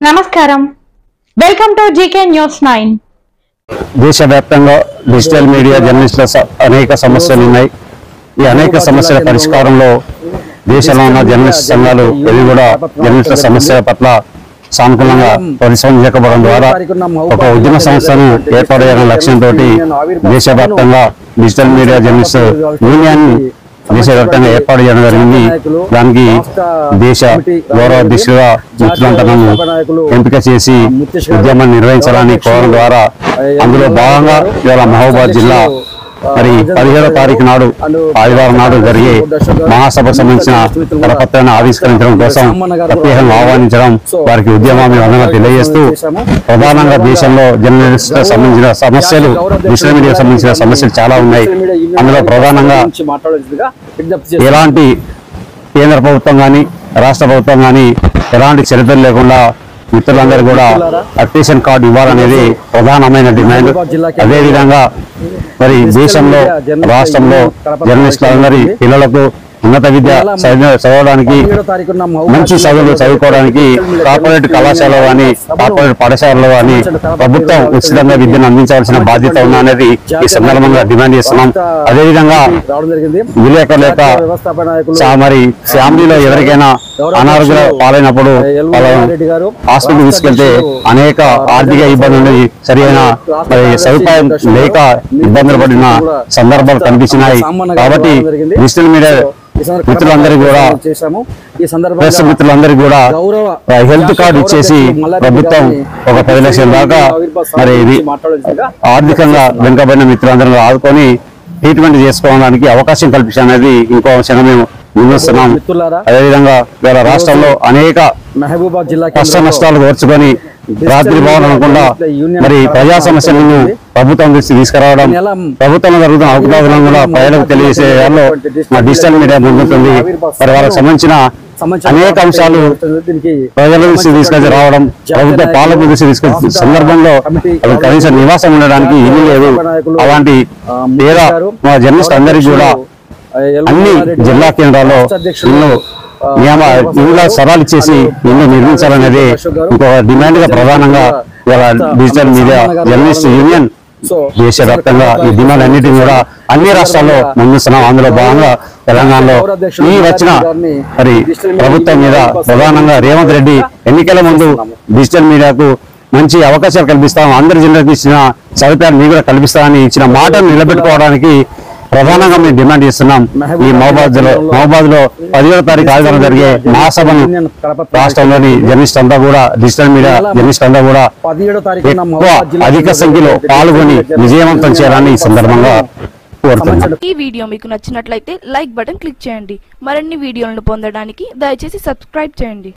నమస్కారం welcome to GK news 9 దేశవ్యాప్తంగా digital media జర్నలిస్టుల అనేక సమస్యలు ఉన్నాయి. ఈ అనేక సమస్యల పరిష్కారంలో దేశంలో ఉన్న జర్నలిస్ట్ సంఘాలు ఇవి కూడా జర్నలిస్టుల సమస్యల పట్ల సానుకూలంగా పరిశ్రమించకపోవడం ద్వారా ఒక ఉద్యమ సంస్థను ఏర్పాటు చేయాలనే లక్ష్యంతో దేశవ్యాప్తంగా డిజిటల్ మీడియా జర్నలిస్ట్ యూనియన్ దేశవ్యాప్తంగా ఏర్పాటు చేయడం జరిగింది. దానికి దేశ గౌరవ అధ్యక్షులుగా మిత్రులంతా నన్ను ఎంపిక చేసి ఉద్యమాన్ని నిర్వహించాలని కోరడం ద్వారా అందులో భాగంగా ఇవాళ మహబూబాబాద్ జిల్లా మరి 17వ తారీఖు నాడు ఆదివారం నాడు జరిగే మహాసభకు సంబంధించిన కరపత్రాన్ని ఆవిష్కరించడం కోసం ప్రత్యేకంగా ఆహ్వానించడం వారికి ఉద్యమాన్ని వందనగా తెలియజేస్తూ ప్రధానంగా దేశంలో జర్నలిస్టులకు సంబంధించిన సమస్యలు డిజిటల్ మీడియాకు సంబంధించిన సమస్యలు చాలా ఉన్నాయి. అందులో ప్రధానంగా ఎలాంటి కేంద్ర ప్రభుత్వం కానీ రాష్ట్ర ప్రభుత్వం కానీ ఎలాంటి చరిత్ర లేకుండా మిత్రులందరూ కూడా అక్రిడిటేషన్ కార్డు ఇవ్వాలనేది ప్రధానమైన డిమాండ్. అదేవిధంగా మరి దేశంలో రాష్ట్రంలో జర్నలిస్టులందరి పిల్లలకు ఉన్నత విద్య చదవడానికి మంచి చదువులు చదువుకోవడానికి కార్పొరేట్ కళాశాలలో కానీ కార్పొరేట్ పాఠశాలలో కానీ ప్రభుత్వం ఉచితంగా విద్యను అందించాల్సిన బాధ్యత ఉందా అనేది ఈ సందర్భంగా డిమాండ్ చేస్తున్నాం. అదేవిధంగా విలేకరులేక మరి ఫ్యామిలీలో ఎవరికైనా అనారోగ్య పాలైనప్పుడు హాస్పిటల్ తీసుకెళ్తే అనేక ఆర్థిక ఇబ్బందులు సరైన సదుపాయం లేక ఇబ్బందులు పడిన సందర్భాలు కనిపించినాయి. కాబట్టి డిజిటల్ మీడియా మిత్రులందరికీ కూడా ప్రెస్ మిత్రులందరికీ కూడా హెల్త్ కార్డు ఇచ్చేసి ప్రభుత్వం ఒక 10 లక్షల దాకా మరి ఆర్థికంగా వెనుకబడిన మిత్రులందరూ ఆదుకొని ట్రీట్మెంట్ చేసుకోవడానికి అవకాశం కల్పించాలనేది ఇంకో అంశంగా మేము నిర్వహిస్తున్నాం. అదేవిధంగా ఇవాళ రాష్ట్రంలో అనేక మహబూబాబాద్ జిల్లా కష్ట నష్టాలు ఓర్చుకొని రాత్రి భవన్ అనకుండా మరి ప్రజా సమస్యలను ప్రభుత్వం దృష్టి తీసుకురావడం, ప్రభుత్వంలో జరుగుతున్న అవకతవకలను కూడా ప్రజలకు తెలియజేసే దానిలో మా డిజిటల్ మీడియా ముందుంటుంది. మరి వాళ్ళకి సంబంధించిన అనేక అంశాలు ప్రజల దృష్టి తీసుకొచ్చి రావడం, ప్రభుత్వ పాలక దృష్టి తీసుకొచ్చే సందర్భంలో కనీసం నివాసం ఉండడానికి ఇల్లు లేదు. అలాంటి పేద మా జర్నలిస్ట్ అందరికీ కూడా అన్ని జిల్లా కేంద్రాల్లో ఇల్లు సవాలు ఇచ్చేసి ఇల్లు నిర్మించాలనేది ఇంకొక డిమాండ్ గా ప్రధానంగా డిజిటల్ మీడియా జర్నలిస్ట్ యూనియన్ దేశవ్యాప్తంగా ఈ డిమాండ్ అన్నిటిని కూడా అన్ని రాష్ట్రాల్లో ముందుస్తున్నాం. అందులో భాగంగా తెలంగాణలో ఈ వచ్చిన మరి ప్రభుత్వం మీద ప్రధానంగా రేవంత్ రెడ్డి ఎన్నికల ముందు డిజిటల్ మీడియాకు మంచి అవకాశాలు కల్పిస్తాం, అందరి జిల్లాకు ఇచ్చిన సదుపాయాలు మీకు కూడా కల్పిస్తామని ఇచ్చిన మాటను నిలబెట్టుకోవడానికి ప్రధానంగా మేము డిమాండ్ చేస్తున్నాం. ఈ మహబూబాబాద్ లో 17వ తారీఖు ఆదివారం జరిగే మహాసభను రాష్ట్రంలోని జర్నలిస్ట్ అంతా కూడా డిజిటల్ మీడియా జర్నలిస్ట్ అంతా కూడా అధిక సంఖ్యలో పాల్గొని విజయవంతం చేయాలని ఈ సందర్భంగా కోరుతున్నాం. ఈ వీడియో మీకు నచ్చినట్లయితే లైక్ బటన్ క్లిక్ చేయండి. మరిన్ని వీడియోలను పొందడానికి దయచేసి సబ్స్క్రైబ్ చేయండి.